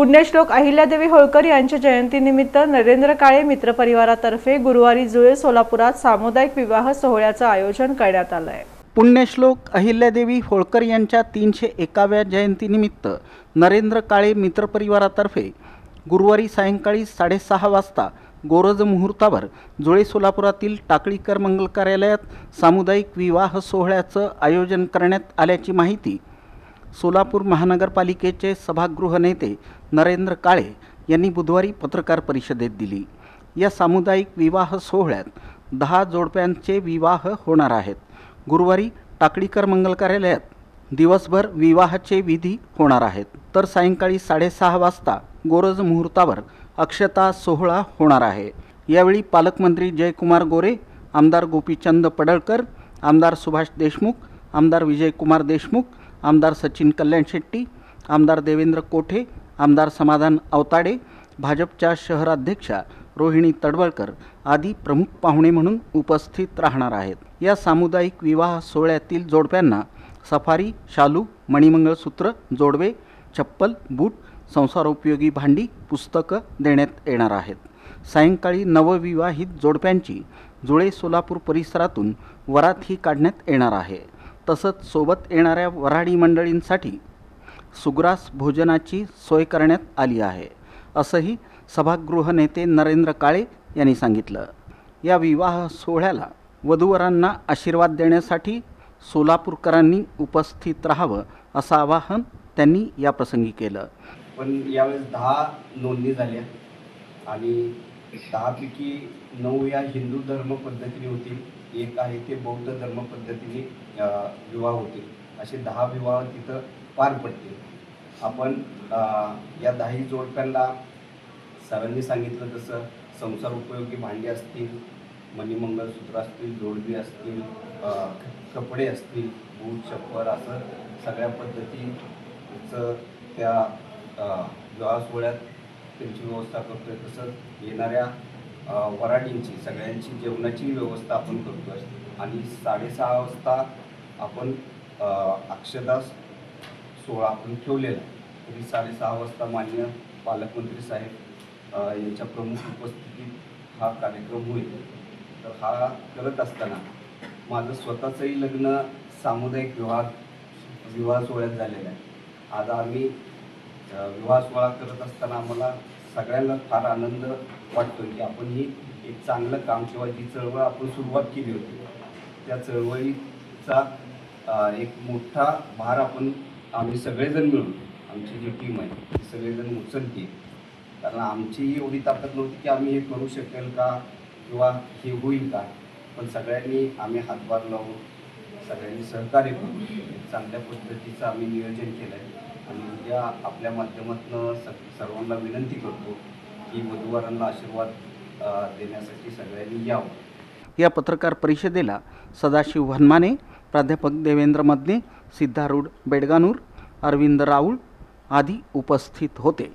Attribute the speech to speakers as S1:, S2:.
S1: पुण्यश्लोक अहिल्यादेवी होळकर यांच्या जयंतीनिमित्त नरेंद्र काळे मित्रपरिवारातर्फे गुरुवारी जुळे सोलापुरात सामुदायिक विवाह सोहळ्याचं आयोजन करण्यात आलं आहे।
S2: पुण्यश्लोक अहिल्यादेवी होळकर यांच्या 301व्या जयंतीनिमित्त नरेंद्र काळे मित्रपरिवारातर्फे गुरुवारी सायंकाळी 6:30 वाजता गोरज मुहूर्तावर जुळे सोलापुरातील टाकळीकर मंगल कार्यालयात सामुदायिक विवाह सोहळ्याचं आयोजन करण्यात आल्याची माहिती सोलापूर महानगरपालिकेचे सभागृह नेते नरेंद्र काळे यांनी बुधवारी पत्रकार परिषदेत दिली। या सामुदायिक विवाह सोहळ्यात 10 जोडप्यांचे विवाह होणार आहेत। गुरुवारी टाकळीकर मंगल कार्यालयात दिवसभर विवाहाचे विधी होणार आहेत, तर सायंकाळी 6:30 वाजता गोरज मुहूर्तावर अक्षता सोहळा होणार आहे। यावेळी पालकमंत्री जयकुमार गोरे, आमदार गोपीचंद पडळकर, आमदार सुभाष देशमुख, आमदार विजयकुमार देशमुख, आमदार सचिन कल्याण शेट्टी, आमदार देवेंद्र कोठे, आमदार समाधान अवताडे, भाजपच्या शहराध्यक्षा रोहिणी तडवळकर आदी प्रमुख पाहुणे म्हणून उपस्थित राहणार आहेत। या सामुदायिक विवाह सोहळ्यातील जोडप्यांना सफारी, शालू, मणिमंगळसूत्र, जोडवे, चप्पल, बूट, संसारोपयोगी भांडी, पुस्तकं देण्यात येणार आहेत। सायंकाळी नवविवाहित जोडप्यांची जुळे सोलापूर परिसरातून वरातही काढण्यात येणार आहे। तसंच सोबत येणाऱ्या वऱ्हाडी मंडळींसाठी सुग्रास भोजनाची सोय करण्यात आली आहे, असंही सभागृह नेते नरेंद्र काळे यांनी सांगितलं। या विवाह सोहळ्याला वधूवरांना आशीर्वाद देण्यासाठी सोलापूरकरांनी उपस्थित राहावं असं आवाहन त्यांनी याप्रसंगी केलं।
S3: पण यावेळेस 10 नोंदणी झाल्या आणि 10 पैकी 9 या हिंदू धर्म पद्धतीने होतील, एक आहे ते बौद्ध धर्म पद्धतीने विवाह होतील। असे 10 विवाह तिथं पार पडतील। आपण या 10 जोडप्यांना सरांनी सांगितलं तसं संसार उपयोगी भांडी असतील, मणिमंगळसूत्र असतील, जोडवी असतील, कपडे असतील, बूट, चप्पल असं सगळ्या पद्धतीचं त्या विवाह सोहळ्यात त्यांची व्यवस्था करतोय। तसंच येणाऱ्या वऱ्हाडींची सगळ्यांची जेवणाची व्यवस्था आपण करतो आहे आणि 6:30 वाजता आपण अक्षता सोहळा आपण ठेवलेला आहे। तरी 6:30 वाजता माननीय पालकमंत्री साहेब यांच्या प्रमुख उपस्थितीत हा कार्यक्रम होईल। तर हा करत असताना माझं स्वतःचंही लग्न सामुदायिक विवाह सोहळ्यात झालेलं आहे। आज आम्ही विवाह सोहळा करत असताना आम्हाला सगळ्यांना फार आनंद वाटतो की आपण ही एक चांगलं काम किंवा जी चळवळ आपण सुरुवात केली होती त्या चळवळीचा एक मोठा भार आम्ही सगळेजण मिळून आमची जी टीम आहे ती सगळेजण उचलते। कारण आमची एवढी ताकद नव्हती की आम्ही हे करू शकेल का किंवा हे होईल का, पण सगळ्यांनी आम्ही हातभार लावून सगळ्यांनी सहकार्य करून चांगल्या पद्धतीचं आम्ही नियोजन केलं आहे। आणि उद्या आपल्या माध्यमातून सर्वांना विनंती करतो की वधूवरांना आशीर्वाद देण्यासाठी सगळ्यांनी यावं।
S2: या पत्रकार परिषदेला सदाशिव वनमाने, प्राध्यापक देवेंद्र मदने, सिद्धारूढ बेडगानूर, अरविंद राऊळ आदी उपस्थित होते।